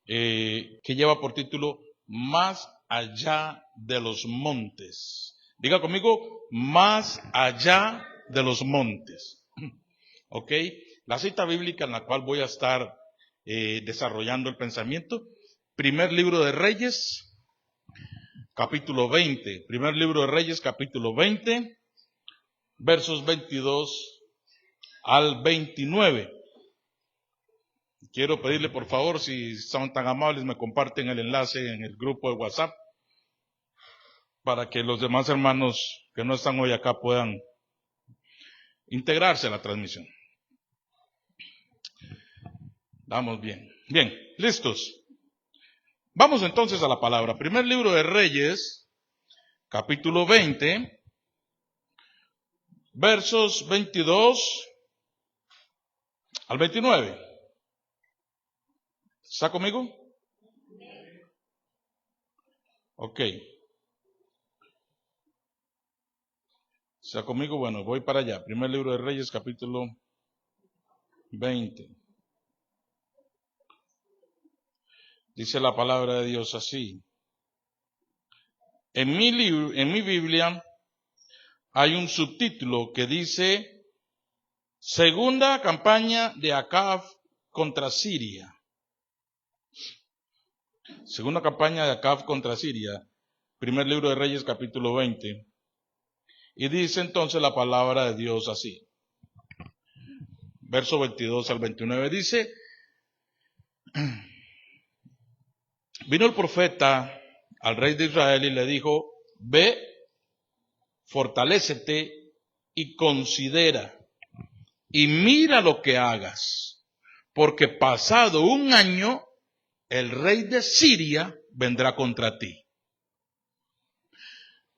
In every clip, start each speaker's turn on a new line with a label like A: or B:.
A: que lleva por título Más allá de los montes. Diga conmigo, más allá de los montes. ¿Ok? La cita bíblica en la cual voy a estar desarrollando el pensamiento, primer libro de Reyes, capítulo 20. Primer libro de Reyes, capítulo 20, versos 22 al 29. Quiero pedirle, por favor, si son tan amables, me comparten el enlace en el grupo de WhatsApp para que los demás hermanos que no están hoy acá puedan integrarse a la transmisión. Vamos bien. Bien, listos. Vamos entonces a la palabra. Primer libro de Reyes, capítulo 20, versos 22 al 29. ¿Está conmigo? Ok. ¿Está conmigo? Bueno, voy para allá. Primer libro de Reyes, capítulo 20. Dice la palabra de Dios así. En mi Biblia hay un subtítulo que dice Segunda campaña de Acab contra Siria. Segunda campaña de Acab contra Siria. Primer libro de Reyes, capítulo 20. Y dice entonces la palabra de Dios así. Verso 22 al 29 dice, vino el profeta al rey de Israel y le dijo, ve, fortalécete y considera y mira lo que hagas, porque pasado un año el rey de Siria vendrá contra ti.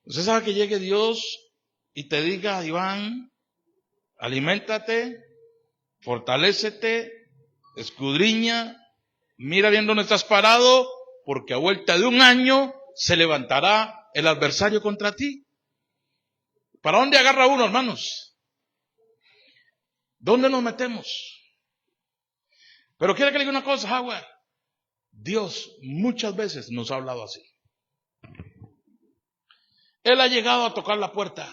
A: Usted sabe que llegue Dios y te diga, Iván, aliméntate, fortalécete, escudriña, mira bien dónde estás parado, porque a vuelta de un año se levantará el adversario contra ti. ¿Para dónde agarra uno, hermanos? ¿Dónde nos metemos? Pero quiere que le diga una cosa, Howard. Dios muchas veces nos ha hablado así. Él ha llegado a tocar la puerta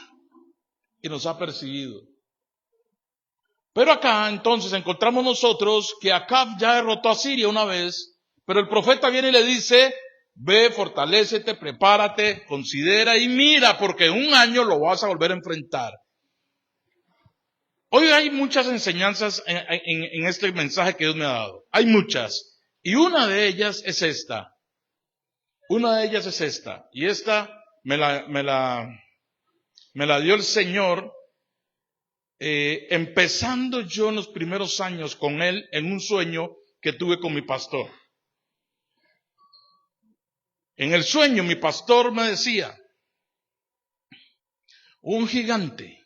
A: y nos ha perseguido. Pero acá entonces encontramos nosotros que Acab ya derrotó a Siria una vez, pero el profeta viene y le dice, ve, fortalécete, prepárate, considera y mira, porque en un año lo vas a volver a enfrentar. Hoy hay muchas enseñanzas en este mensaje que Dios me ha dado. Hay muchas. Y una de ellas es esta. Y esta me la dio el Señor empezando yo en los primeros años con Él en un sueño que tuve con mi pastor. En el sueño mi pastor me decía, un gigante,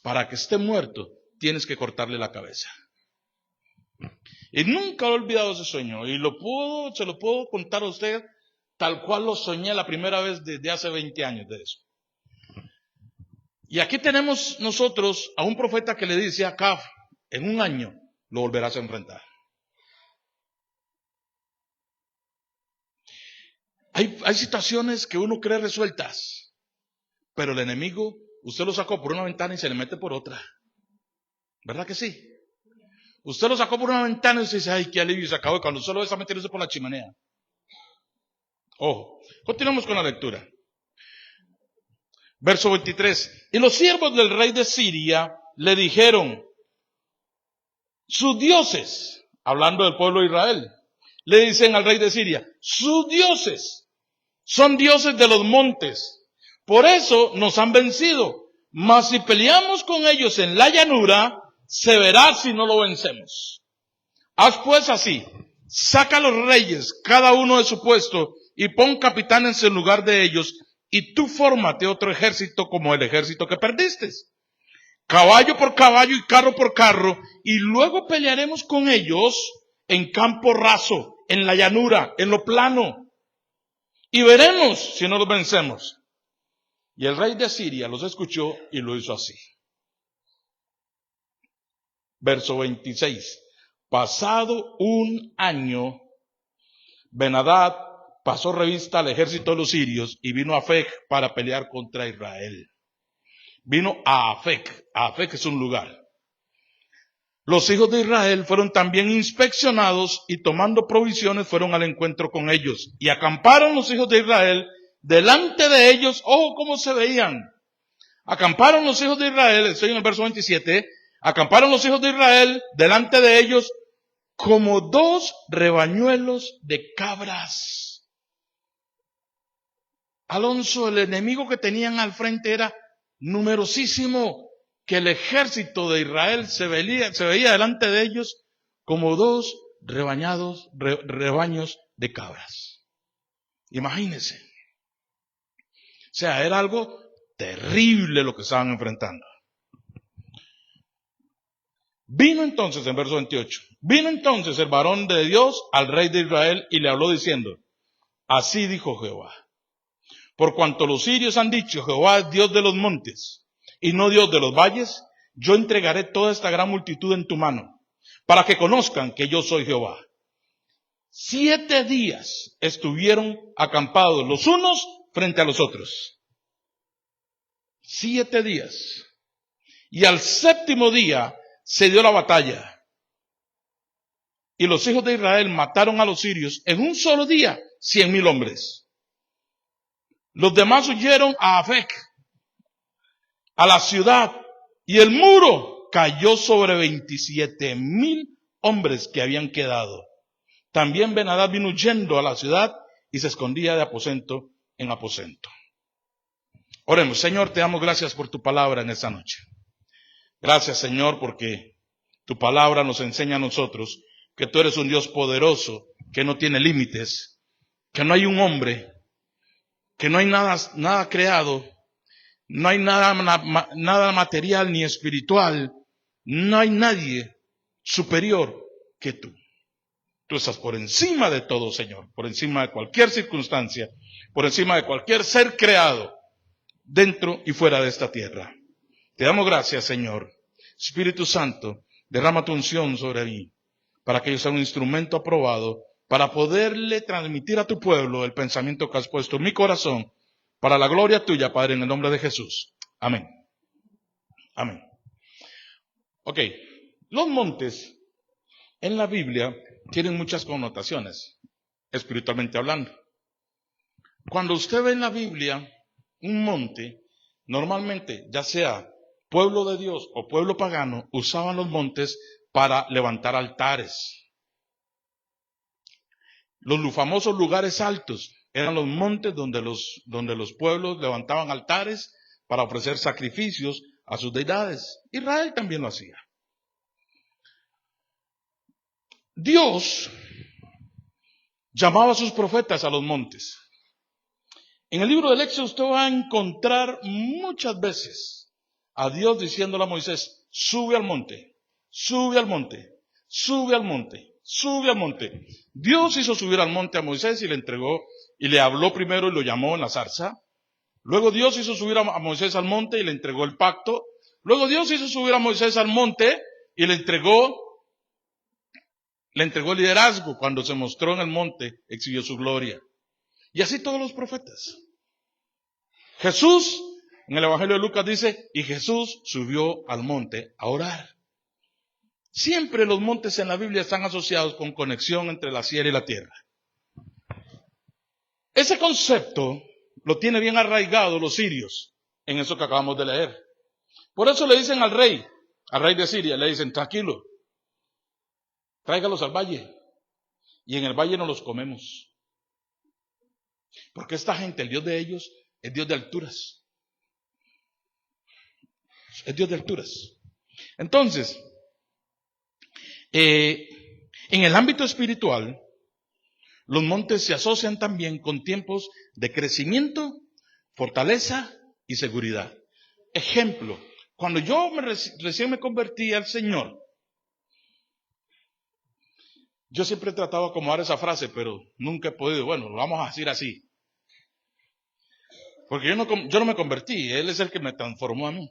A: para que esté muerto, tienes que cortarle la cabeza. Y nunca he olvidado ese sueño. Y se lo puedo contar a usted tal cual lo soñé la primera vez desde hace 20 años de eso. Y aquí tenemos nosotros a un profeta que le dice a Acab, en un año lo volverás a enfrentar. Hay situaciones que uno cree resueltas, pero el enemigo, usted lo sacó por una ventana y se le mete por otra. ¿Verdad que sí? Usted lo sacó por una ventana y se dice, ay, qué alivio, se acabó. Cuando usted lo está metiéndose por la chimenea. Ojo, continuamos con la lectura. Verso 23. Y los siervos del rey de Siria le dijeron, sus dioses, hablando del pueblo de Israel, le dicen al rey de Siria, sus dioses son dioses de los montes, por eso nos han vencido, mas si peleamos con ellos en la llanura, se verá si no lo vencemos. Haz pues así, saca a los reyes, cada uno de su puesto, y pon capitanes en lugar de ellos, y tú fórmate otro ejército como el ejército que perdiste. Caballo por caballo y carro por carro, y luego pelearemos con ellos en campo raso, en la llanura, en lo plano, y veremos si no los vencemos. Y el rey de Siria los escuchó y lo hizo así. Verso 26. Pasado un año, Ben-Hadad pasó revista al ejército de los sirios y vino a Afec para pelear contra Israel. Vino a Afec. Afec es un lugar. Los hijos de Israel fueron también inspeccionados y tomando provisiones fueron al encuentro con ellos. Y acamparon los hijos de Israel delante de ellos. ¡Oh, cómo se veían! Acamparon los hijos de Israel, estoy en el verso 27, acamparon los hijos de Israel delante de ellos como 2 rebañuelos de cabras. Alonso, el enemigo que tenían al frente era numerosísimo, que el ejército de Israel se veía delante de ellos como 2 rebaños de cabras. Imagínense. O sea, era algo terrible lo que estaban enfrentando. Vino entonces, en verso 28, vino entonces el varón de Dios al rey de Israel y le habló diciendo, así dijo Jehová, por cuanto los sirios han dicho, Jehová es Dios de los montes y no Dios de los valles, yo entregaré toda esta gran multitud en tu mano, para que conozcan que yo soy Jehová. 7 días estuvieron acampados los unos frente a los otros. 7 días. Y al 7º día se dio la batalla. Y los hijos de Israel mataron a los sirios en un solo día 100,000 hombres. Los demás huyeron a Afec, a la ciudad, y el muro cayó sobre 27,000 hombres que habían quedado. También Ben-Hadad vino huyendo a la ciudad y se escondía de aposento en aposento. Oremos. Señor, te damos gracias por tu palabra en esta noche. Gracias, Señor, porque tu palabra nos enseña a nosotros que tú eres un Dios poderoso, que no tiene límites, que no hay un hombre, que no hay nada creado, no hay nada material ni espiritual, no hay nadie superior que tú. Tú estás por encima de todo, Señor, por encima de cualquier circunstancia, por encima de cualquier ser creado, dentro y fuera de esta tierra. Te damos gracias, Señor. Espíritu Santo, derrama tu unción sobre mí, para que yo sea un instrumento aprobado, para poderle transmitir a tu pueblo el pensamiento que has puesto en mi corazón, para la gloria tuya, Padre, en el nombre de Jesús. Amén. Amén. Ok, los montes en la Biblia tienen muchas connotaciones, espiritualmente hablando. Cuando usted ve en la Biblia un monte, normalmente, ya sea pueblo de Dios o pueblo pagano, usaban los montes para levantar altares. Los famosos lugares altos eran los montes donde los pueblos levantaban altares para ofrecer sacrificios a sus deidades. Israel también lo hacía. Dios llamaba a sus profetas a los montes. En el libro del Éxodo usted va a encontrar muchas veces a Dios diciéndole a Moisés, sube al monte, sube al monte, sube al monte, sube al monte. Dios hizo subir al monte a Moisés y le entregó, y le habló primero y lo llamó en la zarza. Luego Dios hizo subir a Moisés al monte y le entregó el pacto. Luego Dios hizo subir a Moisés al monte y le entregó el liderazgo. Cuando se mostró en el monte, exhibió su gloria. Y así todos los profetas. Jesús, en el Evangelio de Lucas dice, y Jesús subió al monte a orar. Siempre los montes en la Biblia están asociados con conexión entre la cielo y la tierra. Ese concepto lo tiene bien arraigado los sirios en eso que acabamos de leer. Por eso le dicen al rey de Siria, le dicen, tranquilo, tráigalos al valle y en el valle no los comemos. Porque esta gente, el Dios de ellos, es Dios de alturas. Es Dios de alturas. Entonces, en el ámbito espiritual, los montes se asocian también con tiempos de crecimiento, fortaleza y seguridad. Ejemplo, cuando yo recién me convertí al Señor, yo siempre he tratado de acomodar esa frase, pero nunca he podido. Bueno, lo vamos a decir así. Porque yo no me convertí, Él es el que me transformó a mí.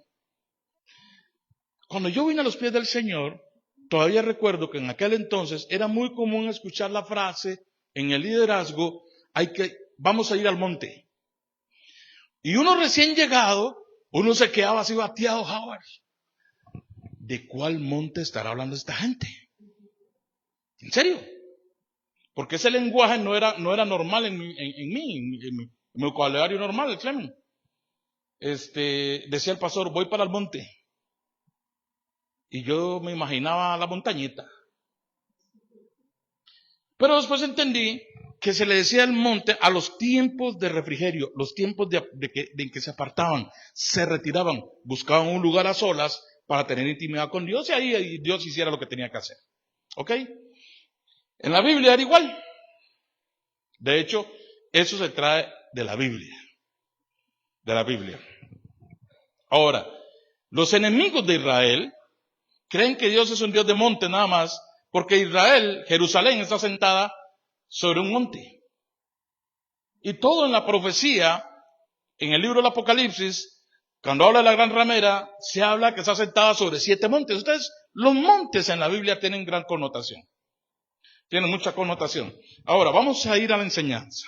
A: Cuando yo vine a los pies del Señor, todavía recuerdo que en aquel entonces era muy común escuchar la frase, en el liderazgo, vamos a ir al monte. Y uno recién llegado, uno se quedaba así bateado, Howard. ¿De cuál monte estará hablando esta gente? ¿En serio? Porque ese lenguaje no era normal en mí, en mi vocabulario normal, Clemen. Decía el pastor, voy para el monte. Y yo me imaginaba la montañita. Pero después entendí que se le decía el monte a los tiempos de refrigerio, los tiempos de que se apartaban, se retiraban, buscaban un lugar a solas para tener intimidad con Dios y ahí Dios hiciera lo que tenía que hacer. ¿Ok? En la Biblia era igual. De hecho, eso se trae de la Biblia. De la Biblia. Ahora, los enemigos de Israel creen que Dios es un Dios de monte nada más, porque Israel, Jerusalén, está sentada sobre un monte. Y todo en la profecía, en el libro del Apocalipsis, cuando habla de la gran ramera, se habla que está sentada sobre 7 montes. Entonces, los montes en la Biblia tienen gran connotación. Tienen mucha connotación. Ahora, vamos a ir a la enseñanza.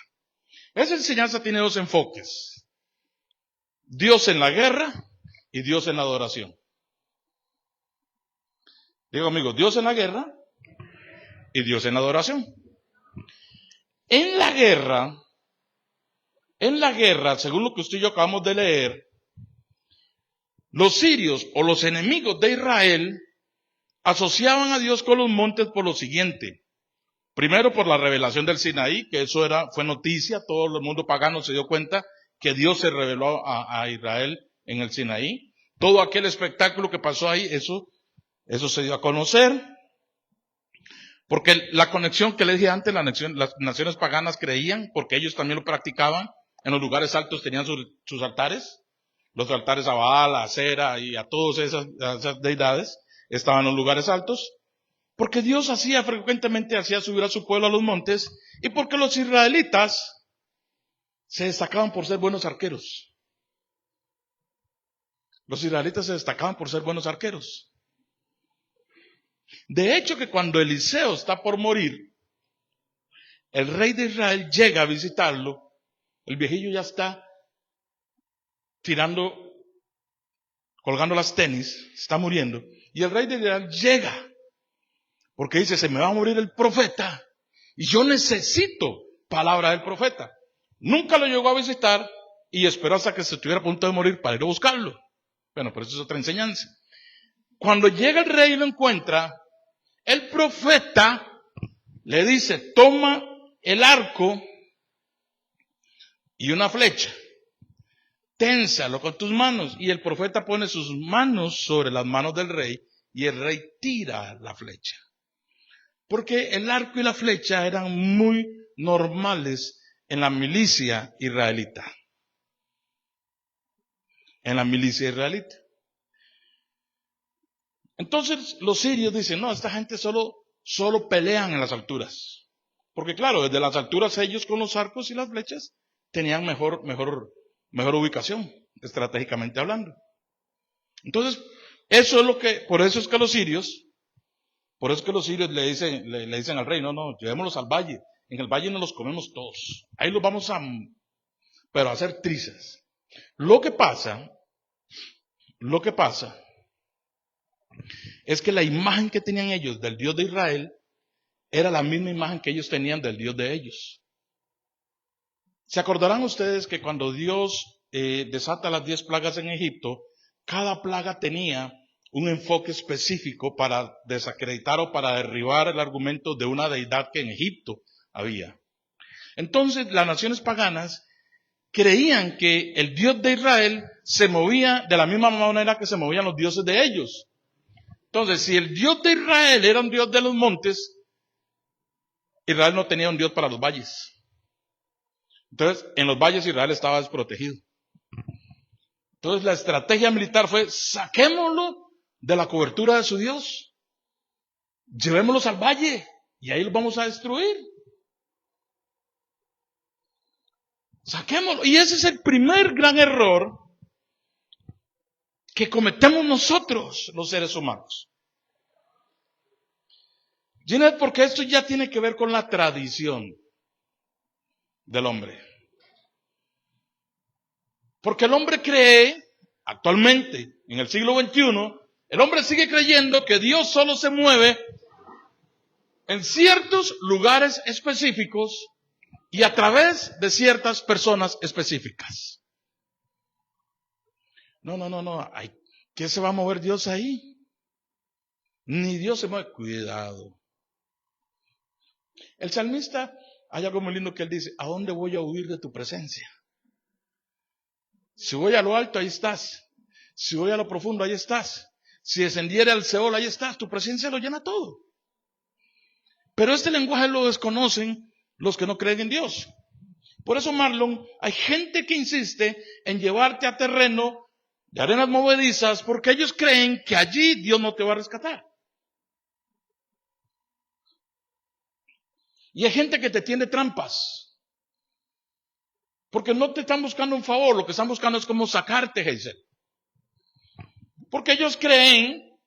A: Esa enseñanza tiene 2 enfoques. Dios en la guerra y Dios en la adoración. Digo, amigos, Dios en la guerra y Dios en la adoración. En la guerra, según lo que usted y yo acabamos de leer, los sirios o los enemigos de Israel asociaban a Dios con los montes por lo siguiente. Primero, por la revelación del Sinaí, que eso fue noticia, todo el mundo pagano se dio cuenta que Dios se reveló a Israel en el Sinaí. Todo aquel espectáculo que pasó ahí, eso se dio a conocer. Porque la conexión que les dije antes, las naciones paganas creían, porque ellos también lo practicaban, en los lugares altos tenían sus altares, los altares a Baal, a Acera y a todas esas deidades, estaban en los lugares altos, porque Dios frecuentemente hacía subir a su pueblo a los montes, y porque los israelitas se destacaban por ser buenos arqueros. Los israelitas se destacaban por ser buenos arqueros. De hecho, que cuando Eliseo está por morir, el rey de Israel llega a visitarlo, el viejillo ya está colgando las tenis, está muriendo, y el rey de Israel llega, porque dice, se me va a morir el profeta, y yo necesito palabra del profeta. Nunca lo llegó a visitar, y esperó hasta que se estuviera a punto de morir para ir a buscarlo. Bueno, pero eso es otra enseñanza. Cuando llega el rey y lo encuentra, el profeta le dice, toma el arco y una flecha, ténsalo con tus manos. Y el profeta pone sus manos sobre las manos del rey y el rey tira la flecha. Porque el arco y la flecha eran muy normales en la milicia israelita. En la milicia israelita. Entonces los sirios dicen, no, esta gente solo pelean en las alturas. Porque claro, desde las alturas ellos con los arcos y las flechas tenían mejor ubicación, estratégicamente hablando. Entonces, por eso es que los sirios le dicen al rey, no, llevémoslos al valle. En el valle nos los comemos todos. Ahí los vamos a hacer trizas. Lo que pasa es que la imagen que tenían ellos del Dios de Israel era la misma imagen que ellos tenían del Dios de ellos. ¿Se acordarán ustedes que cuando Dios desata las 10 plagas en Egipto, cada plaga tenía un enfoque específico para desacreditar o para derribar el argumento de una deidad que en Egipto había? Entonces, las naciones paganas creían que el Dios de Israel se movía de la misma manera que se movían los dioses de ellos. Entonces, si el Dios de Israel era un Dios de los montes, Israel no tenía un Dios para los valles. Entonces, en los valles Israel estaba desprotegido. Entonces, la estrategia militar fue, saquémoslo de la cobertura de su Dios, llevémoslos al valle y ahí los vamos a destruir. Saquémoslo. Y ese es el primer gran error que nosotros, los seres humanos. Ginette, porque esto ya tiene que ver con la tradición. del hombre. Porque el hombre cree, actualmente, en el siglo XXI, el hombre sigue creyendo que Dios solo se mueve en ciertos lugares específicos y a través de ciertas personas específicas. No. ¿Qué se va a mover Dios ahí? Ni Dios se mueve. Cuidado. El salmista, hay algo muy lindo que él dice: ¿a dónde voy a huir de tu presencia? Si voy a lo alto, ahí estás. Si voy a lo profundo, ahí estás. Si descendiere al Seol, ahí estás. Tu presencia lo llena todo. Pero este lenguaje lo desconocen los que no creen en Dios. Por eso, Marlon, hay gente que insiste en llevarte a terreno de arenas movedizas porque ellos creen que allí Dios no te va a rescatar. Y hay gente que te tiende trampas. Porque no te están buscando un favor, lo que están buscando es cómo sacarte, Geisel. Porque ellos creen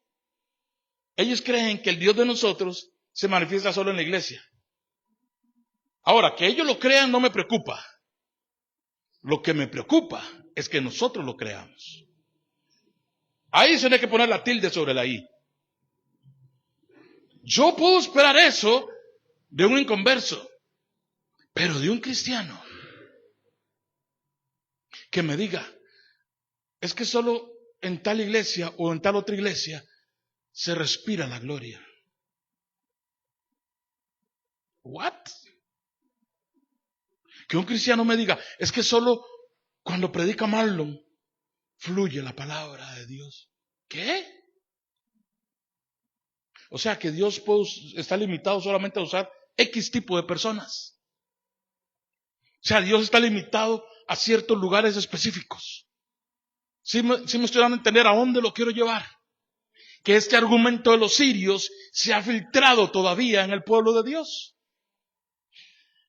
A: que el Dios de nosotros se manifiesta solo en la iglesia. Ahora, que ellos lo crean no me preocupa. Lo que me preocupa es que nosotros lo creamos. Ahí se tiene que poner la tilde sobre la I. Yo puedo esperar eso de un inconverso, pero de un cristiano que me diga, es que solo en tal iglesia o en tal otra iglesia se respira la gloria. ¿What? Que un cristiano me diga, es que solo cuando predica Marlon fluye la palabra de Dios. ¿Qué? O sea que Dios está limitado solamente a usar X tipo de personas. O sea, Dios está limitado a ciertos lugares específicos. Sí me estoy dando a entender a dónde lo quiero llevar. Que este argumento de los sirios se ha filtrado todavía en el pueblo de Dios.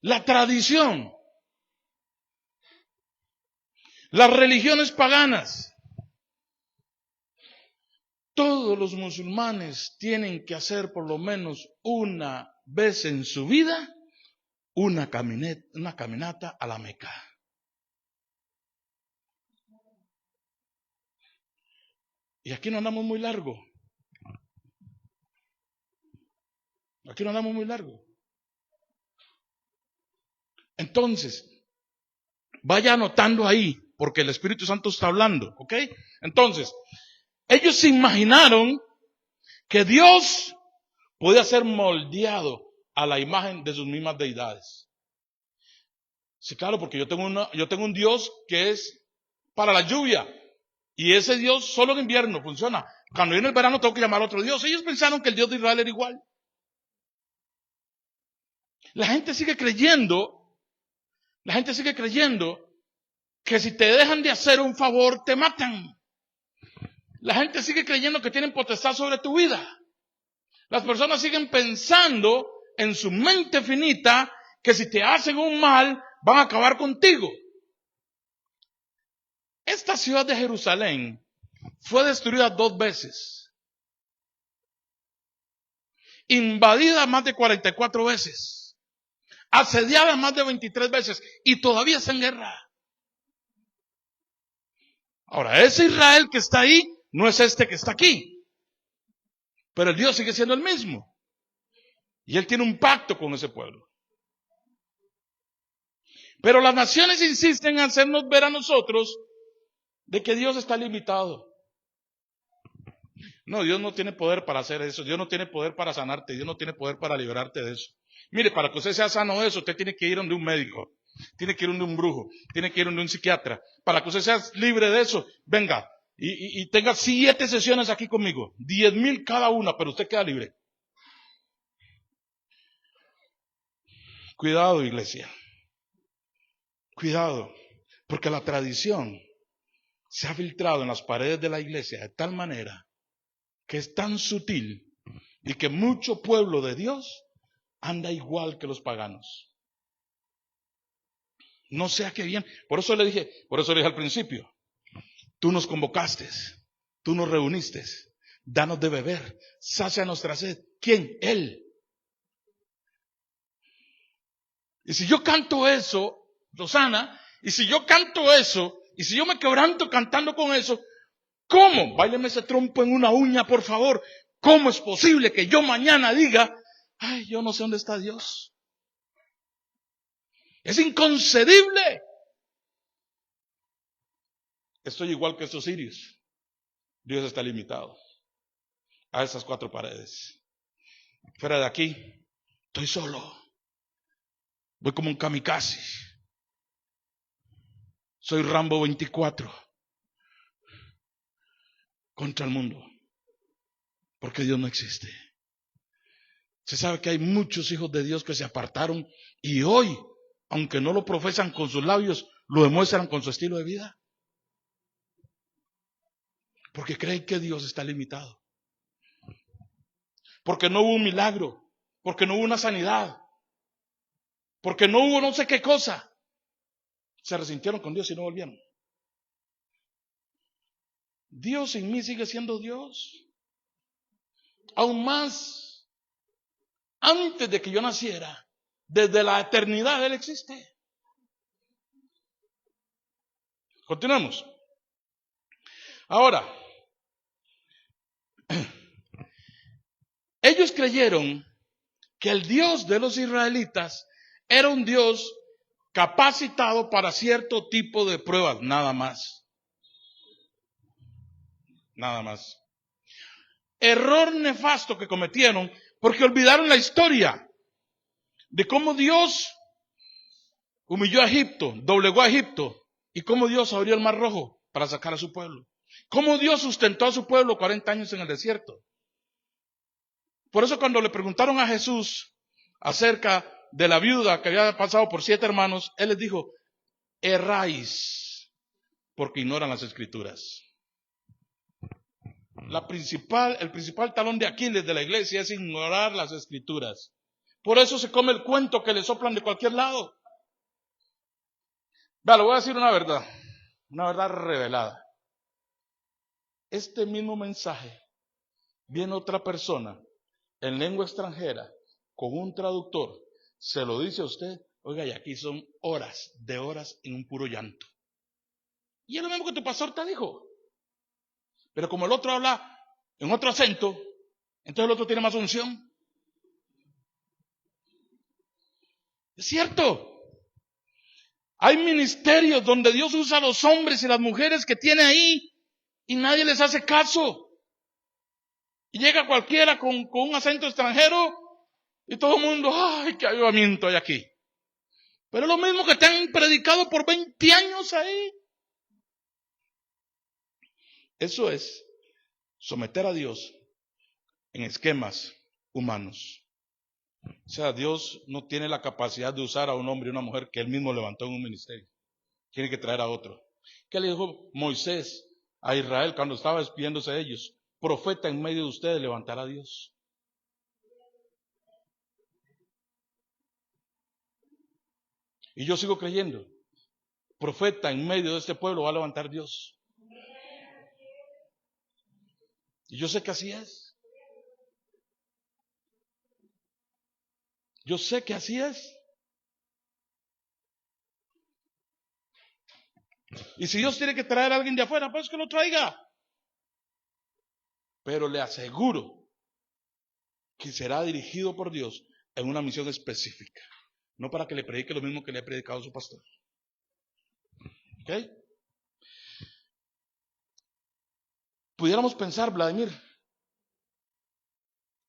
A: La tradición, las religiones paganas, todos los musulmanes tienen que hacer por lo menos una vez en su vida una caminata a la Meca. Y aquí no andamos muy largo. Aquí no andamos muy largo. Entonces, vaya anotando ahí, porque el Espíritu Santo está hablando, ¿ok? Entonces, ellos se imaginaron que Dios podía ser moldeado a la imagen de sus mismas deidades. Sí, claro, porque yo tengo un Dios que es para la lluvia, y ese Dios solo en invierno funciona. Cuando viene el verano tengo que llamar a otro Dios. Ellos pensaron que el Dios de Israel era igual. La gente sigue creyendo que si te dejan de hacer un favor, te matan. La gente sigue creyendo que tienen potestad sobre tu vida. Las personas siguen pensando en su mente finita que si te hacen un mal, van a acabar contigo. Esta ciudad de Jerusalén fue destruida 2 veces. Invadida más de 44 veces. Asediada más de 23 veces. Y todavía está en guerra. Ahora, ese Israel que está ahí no es este que está aquí. Pero el Dios sigue siendo el mismo. Y Él tiene un pacto con ese pueblo. Pero las naciones insisten en hacernos ver a nosotros de que Dios está limitado. No, Dios no tiene poder para hacer eso. Dios no tiene poder para sanarte. Dios no tiene poder para liberarte de eso. Mire, para que usted sea sano de eso, usted tiene que ir donde un médico. Tiene que ir donde un brujo. Tiene que ir donde un psiquiatra. Para que usted sea libre de eso, venga y tenga 7 sesiones aquí conmigo. 10,000 cada una, pero usted queda libre. Cuidado, iglesia. Cuidado. Porque la tradición se ha filtrado en las paredes de la iglesia de tal manera que es tan sutil y que mucho pueblo de Dios anda igual que los paganos. No sea que bien. Por eso le dije al principio, tú nos convocaste, tú nos reuniste, danos de beber, sacia nuestra sed. ¿Quién? Él. Y si yo canto eso Rosana, y si yo canto eso, y si yo me quebranto cantando con eso, ¿cómo? Báileme ese trompo en una uña, por favor. ¿Cómo es posible que yo mañana diga, ay, yo no sé dónde está Dios? Es inconcebible. Estoy igual que estos sirios. Dios está limitado a esas 4 paredes. Fuera de aquí, estoy solo. Voy como un kamikaze. Soy Rambo 24 contra el mundo. Porque Dios no existe. Se sabe que hay muchos hijos de Dios que se apartaron y hoy, aunque no lo profesan con sus labios, lo demuestran con su estilo de vida. Porque creen que Dios está limitado. Porque no hubo un milagro. Porque no hubo una sanidad. Porque no hubo no sé qué cosa. Se resintieron con Dios y no volvieron. Dios en mí sigue siendo Dios. Aún más, antes de que yo naciera, desde la eternidad Él existe. Continuamos. Ahora, ellos creyeron que el Dios de los israelitas era un Dios capacitado para cierto tipo de pruebas, nada más. Nada más. Error nefasto que cometieron porque olvidaron la historia de cómo Dios humilló a Egipto, doblegó a Egipto y cómo Dios abrió el Mar Rojo para sacar a su pueblo. Cómo Dios sustentó a su pueblo 40 años en el desierto. Por eso cuando le preguntaron a Jesús acerca de la viuda que había pasado por 7 hermanos, Él les dijo, erráis porque ignoran las Escrituras. El principal talón de Aquiles de la iglesia es ignorar las Escrituras. Por eso se come el cuento que le soplan de cualquier lado. Vea, le voy a decir una verdad revelada. Este mismo mensaje viene otra persona en lengua extranjera con un traductor, se lo dice a usted, oiga, y aquí son horas de horas en un puro llanto. Y es lo mismo que tu pastor te dijo. Pero como el otro habla en otro acento, entonces el otro tiene más unción. Es cierto. Hay ministerios donde Dios usa a los hombres y las mujeres que tiene ahí y nadie les hace caso. Y llega cualquiera con un acento extranjero y todo el mundo, ¡ay, qué avivamiento hay aquí! Pero es lo mismo que te han predicado por 20 años ahí. Eso es someter a Dios en esquemas humanos. O sea, Dios no tiene la capacidad de usar a un hombre y una mujer que Él mismo levantó en un ministerio. Tiene que traer a otro. ¿Qué le dijo Moisés a Israel cuando estaba despidiéndose de ellos? Profeta en medio de ustedes levantará a Dios. Y yo sigo creyendo. Profeta en medio de este pueblo va a levantar Dios. Y yo sé que así es. Yo sé que así es. Y si Dios tiene que traer a alguien de afuera, pues que lo traiga. Pero le aseguro que será dirigido por Dios en una misión específica. No para que le predique lo mismo que le ha predicado su pastor. ¿Ok? Pudiéramos pensar, Vladimir,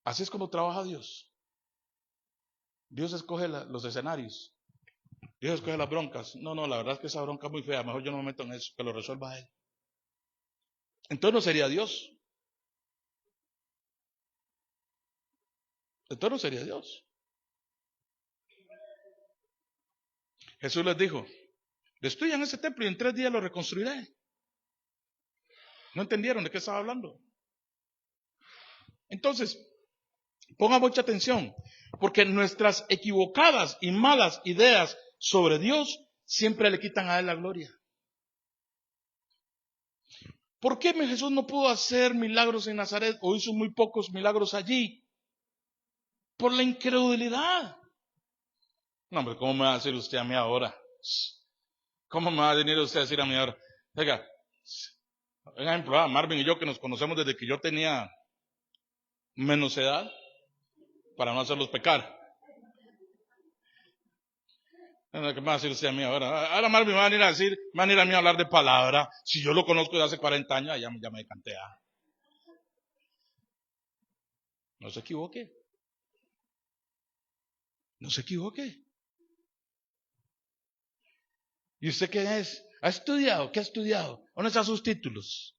A: así es como trabaja Dios. Dios escoge los escenarios. Dios escoge las broncas. No, la verdad es que esa bronca es muy fea. Mejor yo no me meto en eso, que lo resuelva Él. Entonces no sería Dios. Entonces no sería Dios. Jesús les dijo, destruyan ese templo y en 3 días lo reconstruiré. No entendieron de qué estaba hablando. Entonces, ponga mucha atención, porque nuestras equivocadas y malas ideas sobre Dios siempre le quitan a Él la gloria. ¿Por qué Jesús no pudo hacer milagros en Nazaret o hizo muy pocos milagros allí? Por la incredulidad. No, hombre, ¿cómo me va a decir usted a mí ahora ¿Cómo me va a venir usted a decir a mí ahora? Oiga, un ejemplo, Marvin y yo que nos conocemos desde que yo tenía menos edad, para no hacerlos pecar. ¿Qué me va a decir usted a mí ahora? Ahora Marvin me va a venir a decir, me va a venir a mí a hablar de palabra. Si yo lo conozco desde hace 40 años, ya me decanté. No se equivoque. No se equivoque. ¿Y usted qué es? ¿Ha estudiado? ¿Qué ha estudiado? ¿Dónde están sus títulos?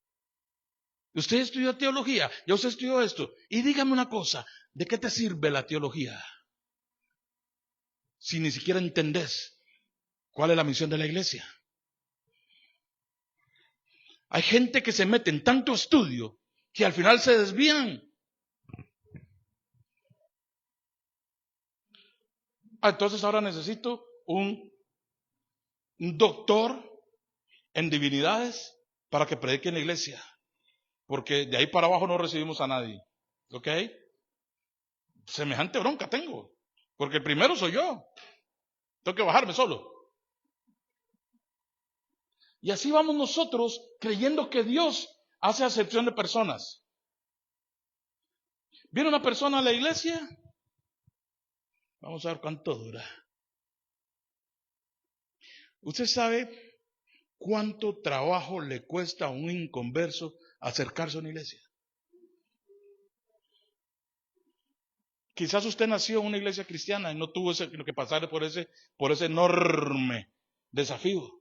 A: Usted estudió teología, yo usted estudió esto. Y dígame una cosa, ¿de qué te sirve la teología? Si ni siquiera entendés cuál es la misión de la iglesia. Hay gente que se mete en tanto estudio que al final se desvían. Entonces ahora necesito un doctor en divinidades para que predique en la iglesia. Porque de ahí para abajo no recibimos a nadie. ¿Ok? Semejante bronca tengo. Porque el primero soy yo. Tengo que bajarme solo. Y así vamos nosotros creyendo que Dios hace acepción de personas. ¿Viene una persona a la iglesia? Vamos a ver cuánto dura. ¿Usted sabe cuánto trabajo le cuesta a un inconverso acercarse a una iglesia? Quizás usted nació en una iglesia cristiana y no tuvo que pasar por ese enorme desafío.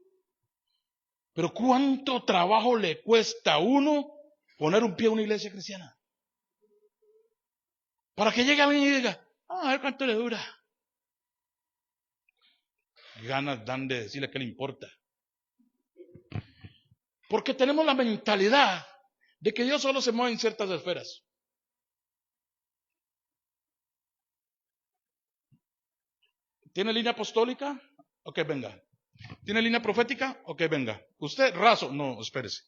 A: Pero ¿cuánto trabajo le cuesta a uno poner un pie a una iglesia cristiana? Para que llegue alguien y diga, a ver cuánto le dura. Ganas dan de decirle que le importa. Porque tenemos la mentalidad de que Dios solo se mueve en ciertas esferas. ¿Tiene línea apostólica? Ok, venga. ¿Tiene línea profética? Ok, venga. ¿Usted raso? No, espérese.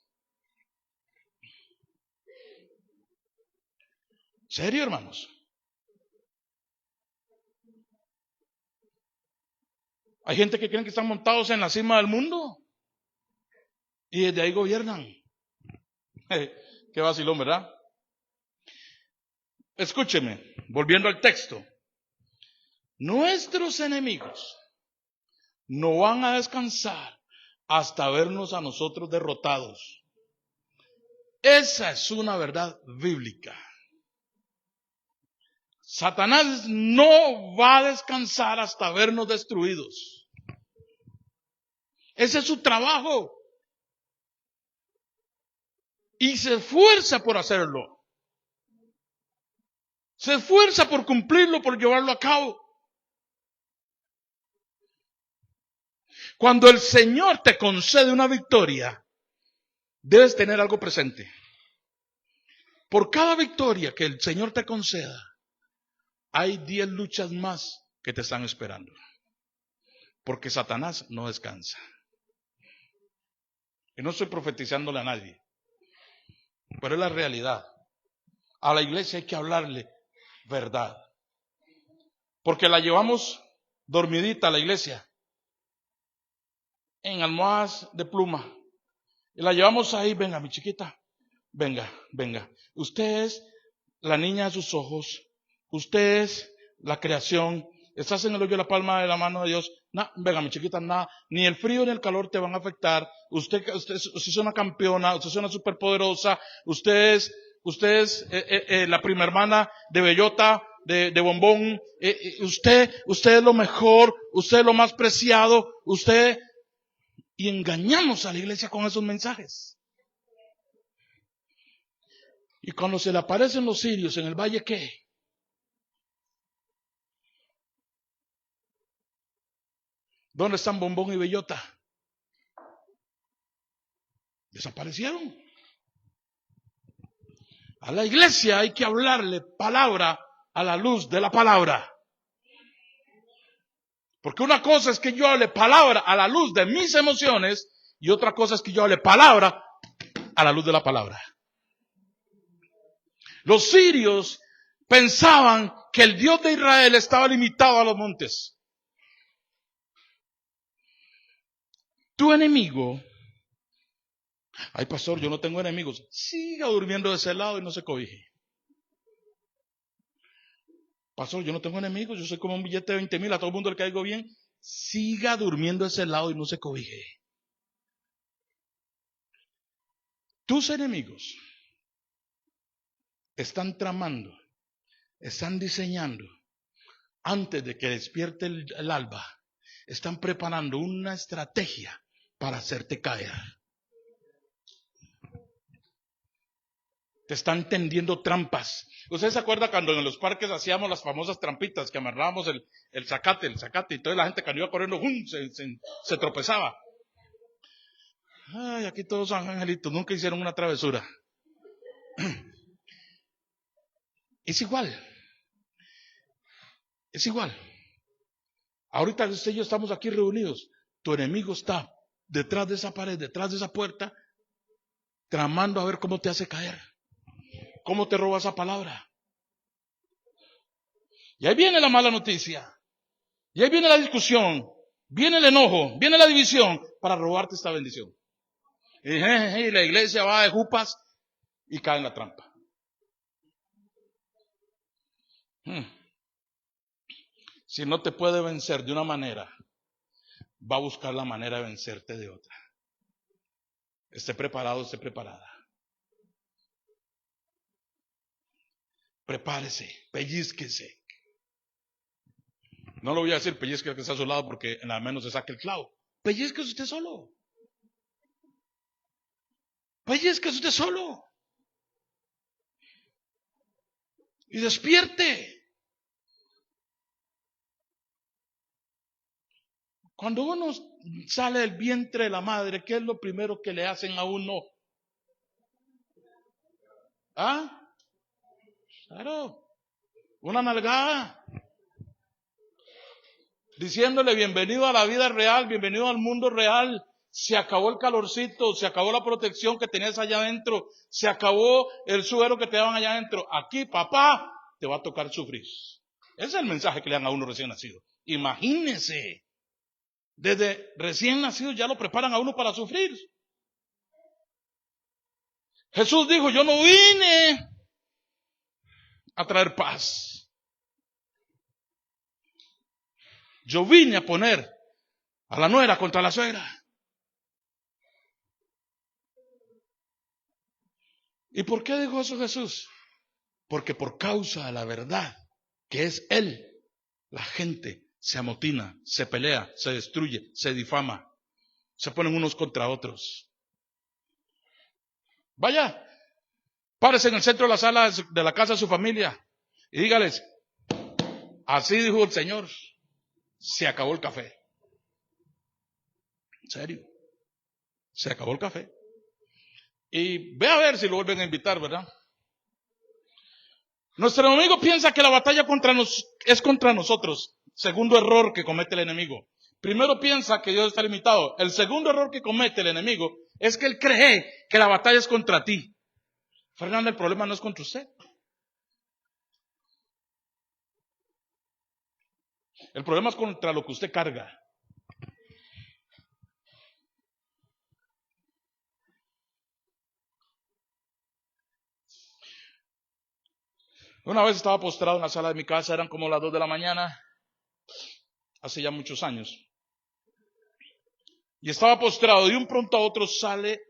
A: ¿Serio, hermanos? Hay gente que creen que están montados en la cima del mundo y desde ahí gobiernan. Qué vacilón, ¿verdad? Escúcheme, volviendo al texto. Nuestros enemigos no van a descansar hasta vernos a nosotros derrotados. Esa es una verdad bíblica. Satanás no va a descansar hasta vernos destruidos. Ese es su trabajo. Y se esfuerza por hacerlo. Se esfuerza por cumplirlo, por llevarlo a cabo. Cuando el Señor te concede una victoria, debes tener algo presente. Por cada victoria que el Señor te conceda, hay 10 luchas más que te están esperando. Porque Satanás no descansa. Y no estoy profetizándole a nadie, pero es la realidad. A la iglesia hay que hablarle verdad. Porque la llevamos dormidita a la iglesia, en almohadas de pluma. Y la llevamos ahí, venga mi chiquita, venga. Usted es la niña de sus ojos, usted es la creación, estás en el hoyo de la palma de la mano de Dios. Venga mi chiquita, nada, ni el frío ni el calor te van a afectar. Usted es una campeona, usted es una superpoderosa, usted es la prima hermana de bellota, de bombón, usted es lo mejor, usted es lo más preciado, y engañamos a la iglesia con esos mensajes. Y cuando se le aparecen los sirios en el valle, ¿qué? ¿Dónde están bombón y bellota? Desaparecieron. A la iglesia hay que hablarle palabra a la luz de la palabra. Porque una cosa es que yo hable palabra a la luz de mis emociones y otra cosa es que yo hable palabra a la luz de la palabra. Los sirios pensaban que el Dios de Israel estaba limitado a los montes. Tu enemigo, ay pastor, yo no tengo enemigos, siga durmiendo de ese lado y no se cobije. Pastor, yo no tengo enemigos, yo soy como un billete de 20,000, a todo el mundo le caigo bien. Siga durmiendo de ese lado y no se cobije. Tus enemigos están tramando, están diseñando, antes de que despierte el alba, están preparando una estrategia para hacerte caer. Te están tendiendo trampas. ¿Usted se acuerda cuando en los parques hacíamos las famosas trampitas que amarrábamos el zacate, y toda la gente cuando iba corriendo se tropezaba? Ay, aquí todos son angelitos, nunca hicieron una travesura. Es igual. Es igual. Ahorita usted y yo estamos aquí reunidos. Tu enemigo está detrás de esa pared, detrás de esa puerta, tramando a ver cómo te hace caer. Cómo te roba esa palabra. Y ahí viene la mala noticia. Y ahí viene la discusión. Viene el enojo. Viene la división para robarte esta bendición. Y la iglesia va de jupas y cae en la trampa. Si no te puede vencer de una manera, va a buscar la manera de vencerte de otra. Esté preparado, esté preparada. Prepárese, pellizquese. No lo voy a decir pellizque que está a su lado porque en la menos se saque el clavo. Pellizquese usted solo. Pellizquese usted solo. Y despierte. Cuando uno sale del vientre de la madre, ¿qué es lo primero que le hacen a uno? ¿Ah? Claro. Una nalgada. Diciéndole bienvenido a la vida real, bienvenido al mundo real. Se acabó el calorcito, se acabó la protección que tenías allá adentro, se acabó el suero que te daban allá adentro. Aquí, papá, te va a tocar sufrir. Ese es el mensaje que le dan a uno recién nacido. Imagínese. Desde recién nacido ya lo preparan a uno para sufrir. Jesús dijo, yo no vine a traer paz. Yo vine a poner a la nuera contra la suegra. ¿Y por qué dijo eso Jesús? Porque por causa de la verdad, que es Él, la gente se amotina, se pelea, se destruye, se difama, se ponen unos contra otros. Vaya, párese en el centro de la sala de la casa de su familia y dígales, así dijo el Señor, se acabó el café. En serio, se acabó el café. Y ve a ver si lo vuelven a invitar, ¿verdad? Nuestro enemigo piensa que la batalla es contra nosotros. Segundo error que comete el enemigo. Primero piensa que Dios está limitado. El segundo error que comete el enemigo es que él cree que la batalla es contra ti. Fernando, el problema no es contra usted. El problema es contra lo que usted carga. Una vez estaba postrado en la sala de mi casa, eran como las 2 de la mañana, hace ya muchos años. Y estaba postrado, y de un pronto a otro sale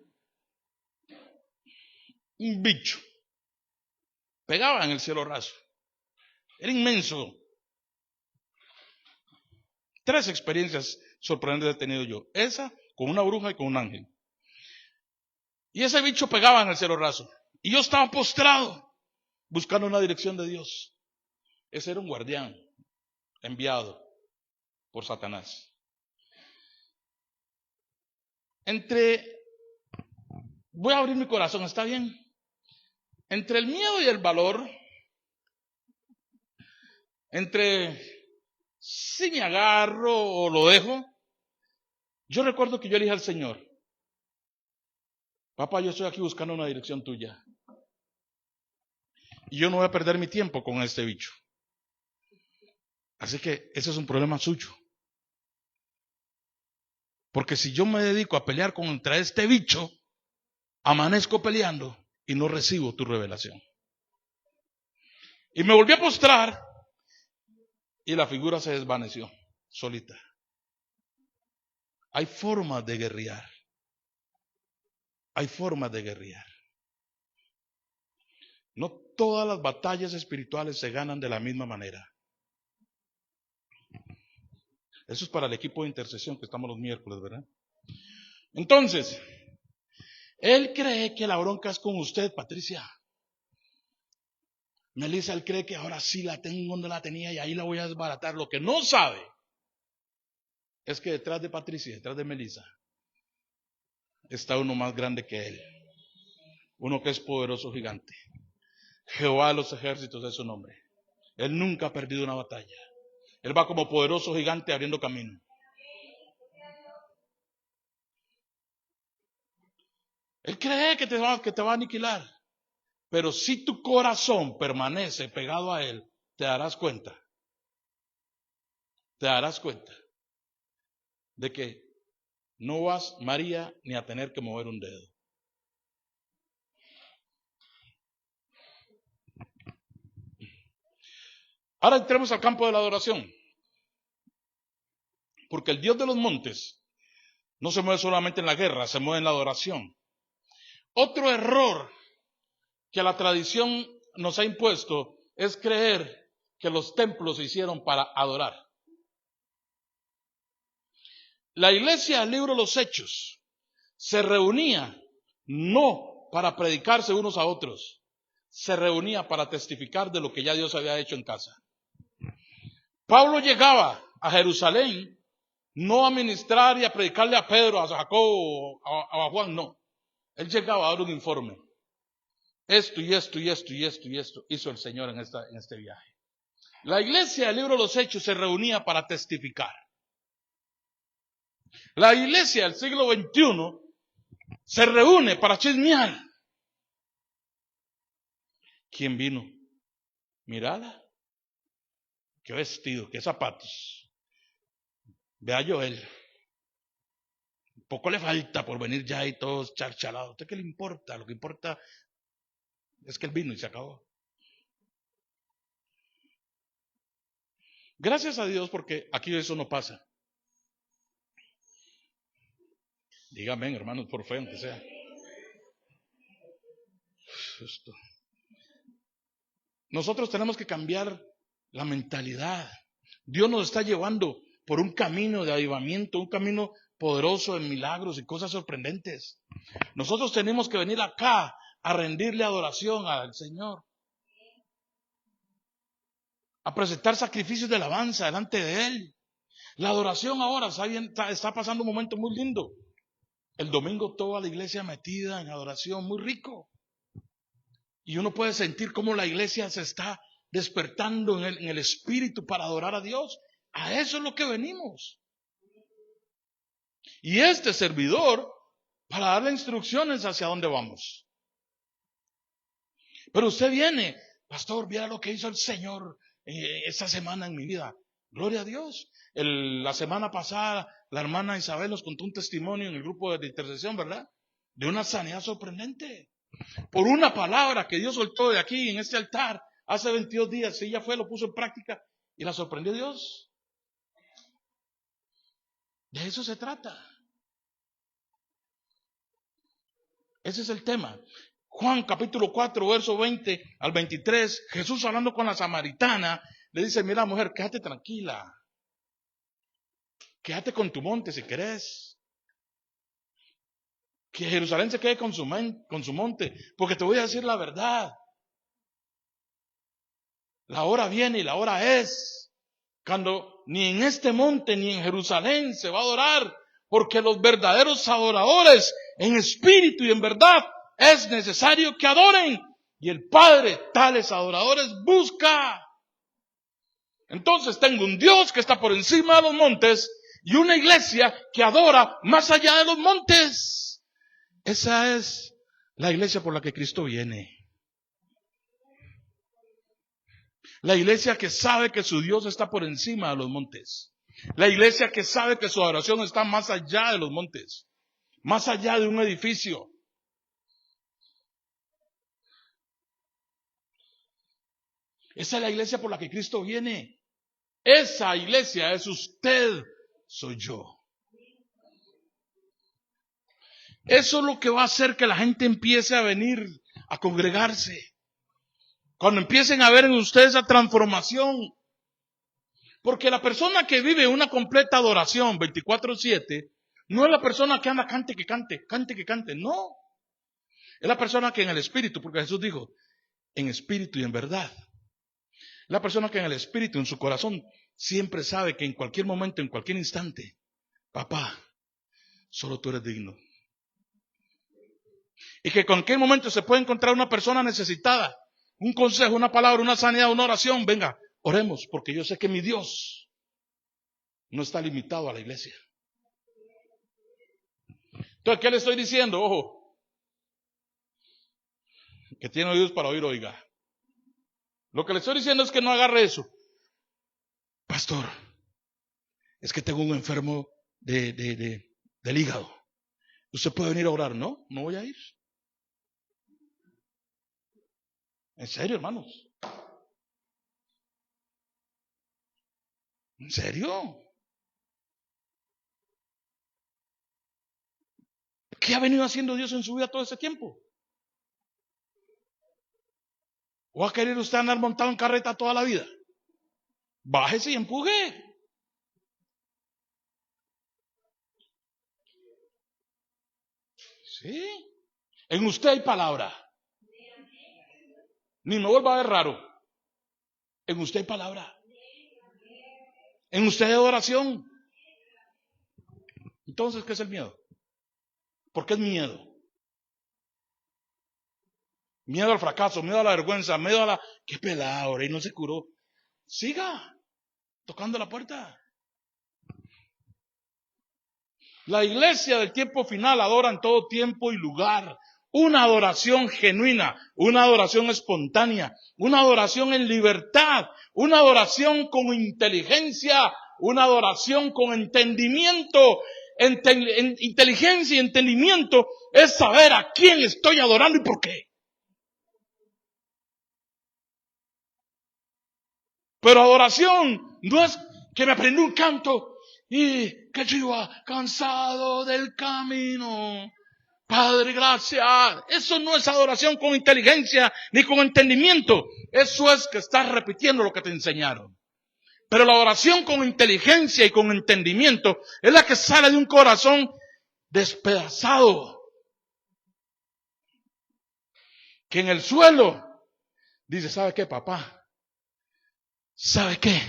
A: un bicho. Pegaba en el cielo raso. Era inmenso. 3 experiencias sorprendentes he tenido yo. Esa, con una bruja y con un ángel. Y ese bicho pegaba en el cielo raso. Y yo estaba postrado, buscando una dirección de Dios. Ese era un guardián enviado por Satanás. Voy a abrir mi corazón, ¿está bien? Entre el miedo y el valor, entre si me agarro o lo dejo, yo recuerdo que yo le dije al Señor, papá, yo estoy aquí buscando una dirección tuya. Y yo no voy a perder mi tiempo con este bicho. Así que ese es un problema suyo. Porque si yo me dedico a pelear contra este bicho, amanezco peleando y no recibo tu revelación. Y me volví a postrar y la figura se desvaneció solita. Hay formas de guerrear. Hay formas de guerrear. No todas las batallas espirituales se ganan de la misma manera. Eso es para el equipo de intercesión que estamos los miércoles, ¿verdad? Entonces, él cree que la bronca es con usted, Patricia. Melissa, él cree que ahora sí la tengo donde la tenía y ahí la voy a desbaratar. Lo que no sabe es que detrás de Patricia, detrás de Melissa, está uno más grande que él. Uno que es poderoso gigante. Jehová de los ejércitos es su nombre. Él nunca ha perdido una batalla. Él va como poderoso gigante abriendo camino. Él cree que te va a aniquilar. Pero si tu corazón permanece pegado a él, te darás cuenta de que no vas, María, ni a tener que mover un dedo. Ahora entremos al campo de la adoración. Porque el Dios de los montes no se mueve solamente en la guerra, se mueve en la adoración. Otro error que la tradición nos ha impuesto es creer que los templos se hicieron para adorar. La iglesia del libro de los Hechos se reunía no para predicarse unos a otros, se reunía para testificar de lo que ya Dios había hecho en casa. Pablo llegaba a Jerusalén no a ministrar y a predicarle a Pedro, a Jacobo, a Juan, no. Él llegaba a dar un informe. Esto y esto y esto y esto y esto hizo el Señor en este viaje. La iglesia del libro de los Hechos se reunía para testificar. La iglesia del siglo XXI se reúne para chismear. ¿Quién vino? Mírala. Qué vestido, qué zapatos. Vea Joel. Poco le falta por venir ya y todos charchalados. ¿A usted qué le importa? Lo que importa es que él vino y se acabó. Gracias a Dios porque aquí eso no pasa. Dígame, hermanos, por fe, aunque sea. Nosotros tenemos que cambiar la mentalidad. Dios nos está llevando por un camino de avivamiento, un camino poderoso de milagros y cosas sorprendentes. Nosotros tenemos que venir acá a rendirle adoración al Señor, a presentar sacrificios de alabanza delante de Él. La adoración ahora está pasando un momento muy lindo. El domingo toda la iglesia metida en adoración, muy rico. Y uno puede sentir cómo la iglesia se está despertando en el espíritu para adorar a Dios. A eso es lo que venimos. Y este servidor para darle instrucciones hacia dónde vamos. Pero usted viene, pastor, viera lo que hizo el Señor esta semana en mi vida. Gloria a Dios. La semana pasada la hermana Isabel nos contó un testimonio en el grupo de intercesión, ¿verdad? De una sanidad sorprendente. Por una palabra que Dios soltó de aquí en este altar hace 22 días. Ella fue, lo puso en práctica y la sorprendió Dios. De eso se trata. Ese es el tema. Juan capítulo 4, verso 20 al 23, Jesús hablando con la samaritana, le dice, mira mujer, quédate tranquila. Quédate con tu monte si querés. Que Jerusalén se quede con su monte, porque te voy a decir la verdad. La hora viene y la hora es cuando ni en este monte ni en Jerusalén se va a adorar, porque los verdaderos adoradores en espíritu y en verdad es necesario que adoren, y el Padre tales adoradores busca. Entonces tengo un Dios que está por encima de los montes y una iglesia que adora más allá de los montes. Esa es la iglesia por la que Cristo viene. La iglesia que sabe que su Dios está por encima de los montes. La iglesia que sabe que su adoración está más allá de los montes, más allá de un edificio. Esa es la iglesia por la que Cristo viene. Esa iglesia es usted, soy yo. Eso es lo que va a hacer que la gente empiece a venir, a congregarse. Cuando empiecen a ver en ustedes esa transformación. Porque la persona que vive una completa adoración 24/7, no es la persona que anda cante, que cante, no. Es la persona que en el espíritu, porque Jesús dijo, en espíritu y en verdad. La persona que en el espíritu, en su corazón, siempre sabe que en cualquier momento, en cualquier instante, papá, solo tú eres digno. Y que en cualquier momento se puede encontrar una persona necesitada, un consejo, una palabra, una sanidad, una oración. Venga, oremos, porque yo sé que mi Dios no está limitado a la iglesia. Entonces, ¿qué le estoy diciendo? Ojo, que tiene oídos para oír, oiga. Lo que le estoy diciendo es que no agarre eso. Pastor, es que tengo un enfermo del hígado. ¿Usted puede venir a orar? No, no voy a ir. En serio, hermanos. ¿En serio? ¿Qué ha venido haciendo Dios en su vida todo ese tiempo? ¿O ha querido usted andar montado en carreta toda la vida? Bájese y empuje. Sí. En usted hay palabra. Ni me vuelva a ver raro. En usted hay palabra. En usted hay adoración. Entonces, ¿qué es el miedo? ¿Por qué es miedo? Miedo al fracaso, miedo a la vergüenza, miedo a la... ¡Qué pelado! Ahora y no se curó. Siga tocando la puerta. La iglesia del tiempo final adora en todo tiempo y lugar. Una adoración genuina, una adoración espontánea, una adoración en libertad, una adoración con inteligencia, una adoración con entendimiento. Inteligencia y entendimiento es saber a quién estoy adorando y por qué. Pero adoración no es que me aprendí un canto y que yo iba cansado del camino. Padre, gracias. Eso no es adoración con inteligencia ni con entendimiento. Eso es que estás repitiendo lo que te enseñaron. Pero la adoración con inteligencia y con entendimiento es la que sale de un corazón despedazado. Que en el suelo dice, ¿sabe qué, papá? ¿Sabe qué?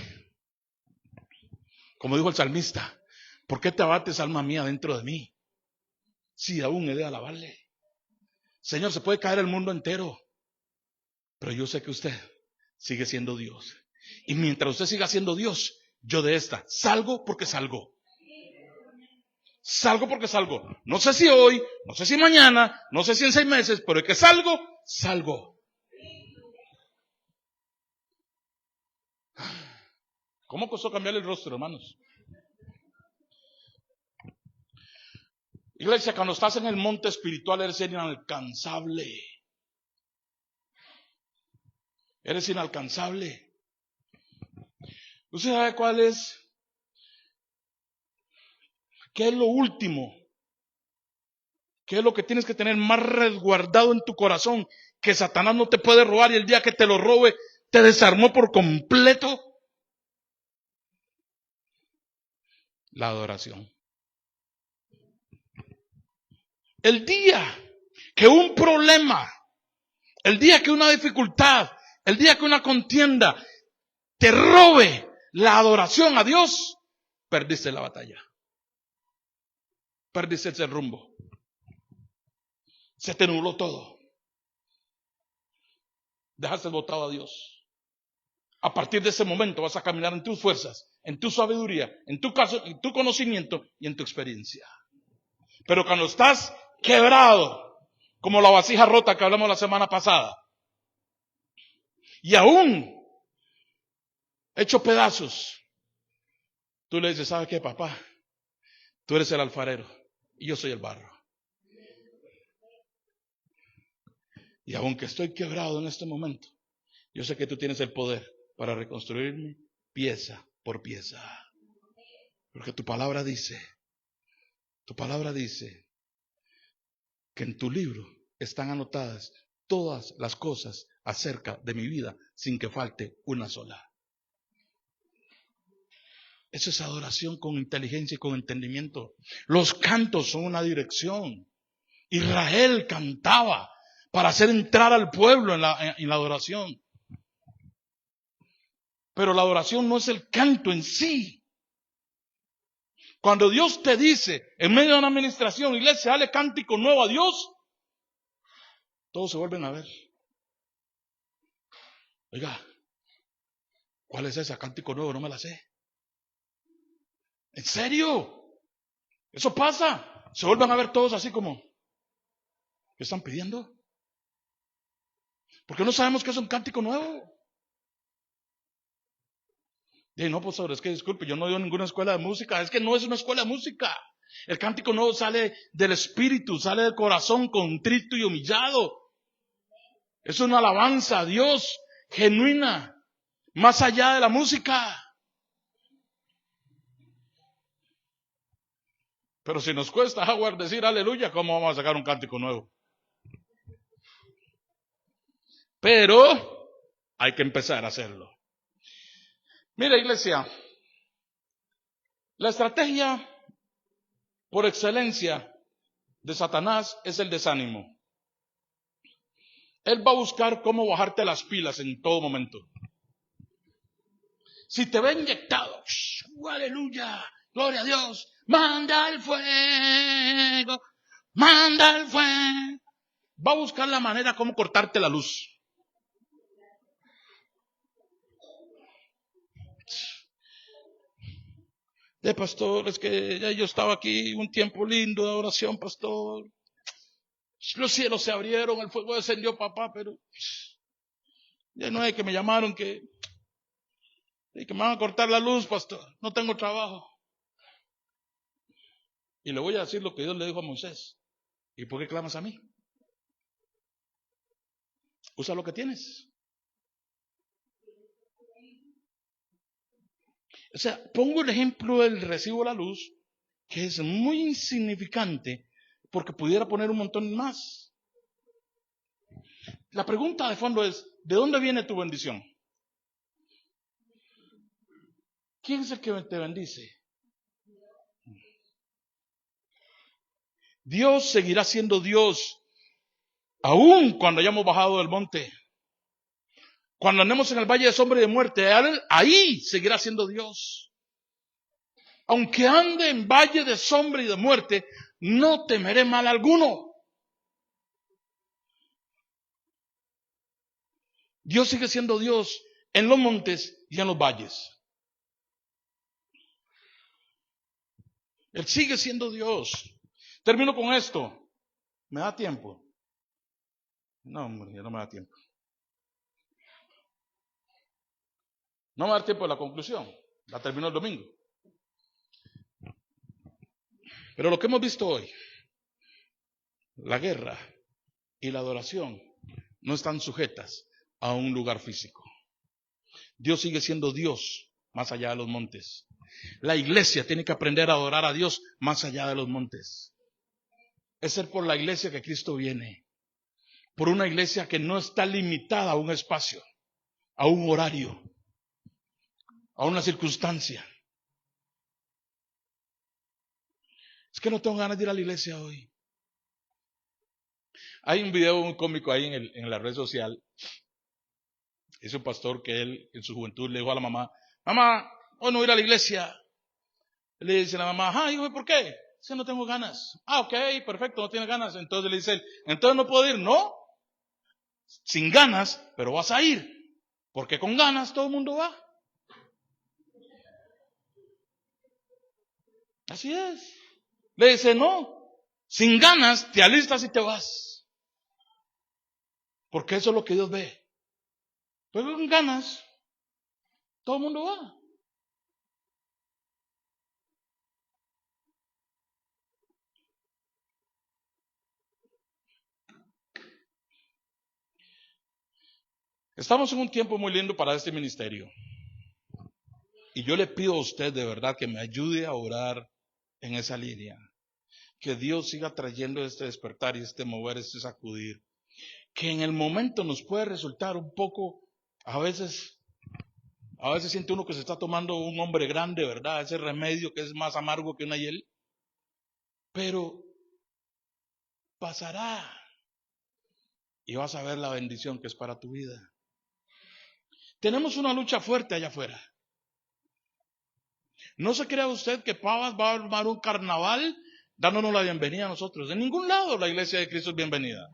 A: Como dijo el salmista, ¿por qué te abates, alma mía, dentro de mí? Si aún he de alabarle. Señor, se puede caer el mundo entero, pero yo sé que usted sigue siendo Dios. Y mientras usted siga siendo Dios, yo de esta salgo porque salgo. Salgo porque salgo. No sé si hoy, no sé si mañana, no sé si en 6 meses, pero es que salgo, salgo. ¿Cómo costó cambiar el rostro, hermanos? Iglesia, cuando estás en el monte espiritual eres inalcanzable. Eres inalcanzable. ¿Usted sabe cuál es? ¿Qué es lo último? ¿Qué es lo que tienes que tener más resguardado en tu corazón? Que Satanás no te puede robar y el día que te lo robe te desarmó por completo. La adoración. El día que un problema, el día que una dificultad, el día que una contienda te robe la adoración a Dios, perdiste la batalla. Perdiste ese rumbo. Se te nubló todo. Dejaste botado a Dios. A partir de ese momento vas a caminar en tus fuerzas, en tu sabiduría, en tu conocimiento y en tu experiencia. Pero cuando estás quebrado, como la vasija rota que hablamos la semana pasada, y aún hecho pedazos, Tú le dices, ¿sabes qué, papá? Tú eres el alfarero y yo soy el barro. Y aunque estoy quebrado en este momento, yo sé que tú tienes el poder para reconstruirme pieza por pieza. Porque tu palabra dice que en tu libro están anotadas todas las cosas acerca de mi vida sin que falte una sola. Eso es adoración con inteligencia y con entendimiento. Los cantos son una dirección. Israel cantaba para hacer entrar al pueblo en la adoración. Pero la adoración no es el canto en sí. Cuando Dios te dice, en medio de una administración, iglesia, dale cántico nuevo a Dios, todos se vuelven a ver. Oiga, ¿cuál es esa? Cántico nuevo, no me la sé. ¿En serio? Eso pasa. Se vuelven a ver todos así como, ¿qué están pidiendo? Porque no sabemos qué es un cántico nuevo. Y no, pues es que disculpe, yo no he ido a ninguna escuela de música. Es que no es una escuela de música. El cántico nuevo sale del espíritu, sale del corazón contrito y humillado. Es una alabanza a Dios genuina, más allá de la música. Pero si nos cuesta, Howard, decir aleluya, ¿cómo vamos a sacar un cántico nuevo? Pero hay que empezar a hacerlo. Mira, iglesia, la estrategia por excelencia de Satanás es el desánimo. Él va a buscar cómo bajarte las pilas en todo momento. Si te ve inyectado, aleluya, gloria a Dios, manda el fuego, manda el fuego. Va a buscar la manera como cortarte la luz. Pastor, es que ya yo estaba aquí un tiempo lindo de oración, pastor. Los cielos se abrieron, el fuego descendió, papá, pero ya no es que me llamaron que me van a cortar la luz, pastor. No tengo trabajo. Y le voy a decir lo que Dios le dijo a Moisés. ¿Y por qué clamas a mí? Usa lo que tienes. O sea, pongo el ejemplo del recibo de la luz, que es muy insignificante, porque pudiera poner un montón más. La pregunta de fondo es, ¿de dónde viene tu bendición? ¿Quién es el que te bendice? Dios seguirá siendo Dios, aún cuando hayamos bajado del monte. Cuando andemos en el valle de sombra y de muerte, ahí seguirá siendo Dios. Aunque ande en valle de sombra y de muerte, no temeré mal alguno. Dios sigue siendo Dios en los montes y en los valles. Él sigue siendo Dios. Termino con esto. ¿Me da tiempo? No, hombre, ya no me da tiempo. No me da tiempo de la conclusión. La termino el domingo. Pero lo que hemos visto hoy, la guerra y la adoración no están sujetas a un lugar físico. Dios sigue siendo Dios más allá de los montes. La iglesia tiene que aprender a adorar a Dios más allá de los montes. Es ser por la iglesia que Cristo viene. Por una iglesia que no está limitada a un espacio, a un horario, a una circunstancia. Es que no tengo ganas de ir a la iglesia hoy. Hay un video muy cómico ahí en la red social. Es un pastor que él en su juventud le dijo a la mamá, mamá, hoy no voy a ir a la iglesia. Le dice a la mamá, hijo, ¿por qué? Dice, no tengo ganas. Ok, perfecto, no tiene ganas. Entonces le dice él, entonces no puedo ir. No, sin ganas, pero vas a ir. Porque con ganas todo el mundo va. Así es. Le dice, no, sin ganas te alistas y te vas. Porque eso es lo que Dios ve. Pero con ganas, todo el mundo va. Estamos en un tiempo muy lindo para este ministerio. Y yo le pido a usted de verdad que me ayude a orar en esa línea. Que Dios siga trayendo este despertar y este mover, este sacudir. Que en el momento nos puede resultar un poco, a veces siente uno que se está tomando un hombre grande, ¿verdad? Ese remedio que es más amargo que una hiel. Pero pasará. Y vas a ver la bendición que es para tu vida. Tenemos una lucha fuerte allá afuera. No se crea usted que Pavas va a armar un carnaval dándonos la bienvenida a nosotros. En ningún lado la iglesia de Cristo es bienvenida.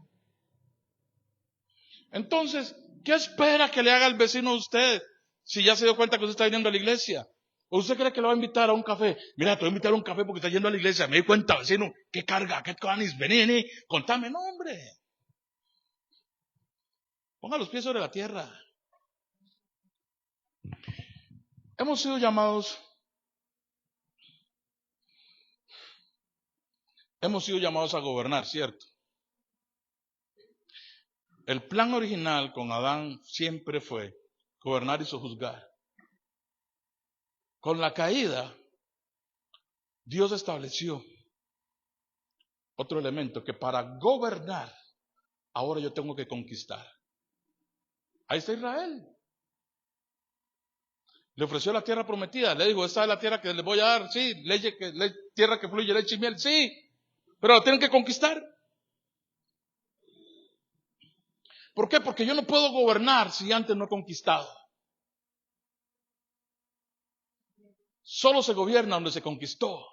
A: Entonces, ¿qué espera que le haga el vecino a usted si ya se dio cuenta que usted está viniendo a la iglesia? ¿O usted cree que lo va a invitar a un café? Mira, te voy a invitar a un café porque está yendo a la iglesia. Me di cuenta, vecino, qué carga, qué canis, vení, contame. No, hombre. Ponga los pies sobre la tierra. Hemos sido llamados a gobernar, ¿cierto? El plan original con Adán siempre fue gobernar y sojuzgar. Con la caída, Dios estableció otro elemento, que para gobernar, ahora yo tengo que conquistar. Ahí está Israel. Le ofreció la tierra prometida, le dijo, esta es la tierra que les voy a dar, sí, tierra que fluye leche y miel, sí, pero la tienen que conquistar. ¿Por qué? Porque yo no puedo gobernar si antes no he conquistado. Solo se gobierna donde se conquistó.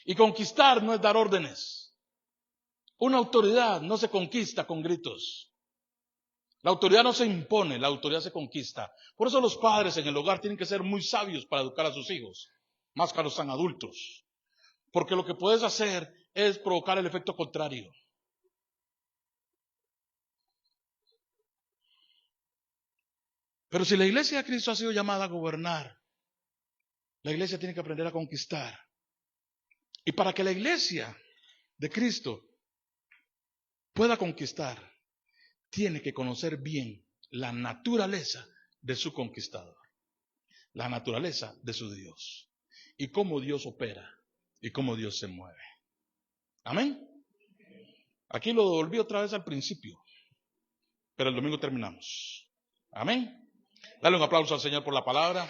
A: Y conquistar no es dar órdenes. Una autoridad no se conquista con gritos. La autoridad no se impone, la autoridad se conquista. Por eso los padres en el hogar tienen que ser muy sabios para educar a sus hijos, más cuando están adultos. Porque lo que puedes hacer es provocar el efecto contrario. Pero si la iglesia de Cristo ha sido llamada a gobernar, la iglesia tiene que aprender a conquistar. Y para que la iglesia de Cristo pueda conquistar, tiene que conocer bien la naturaleza de su conquistador, la naturaleza de su Dios, y cómo Dios opera, y cómo Dios se mueve. Amén. Aquí lo devolví otra vez al principio, pero el domingo terminamos. Amén. Dale un aplauso al Señor por la palabra.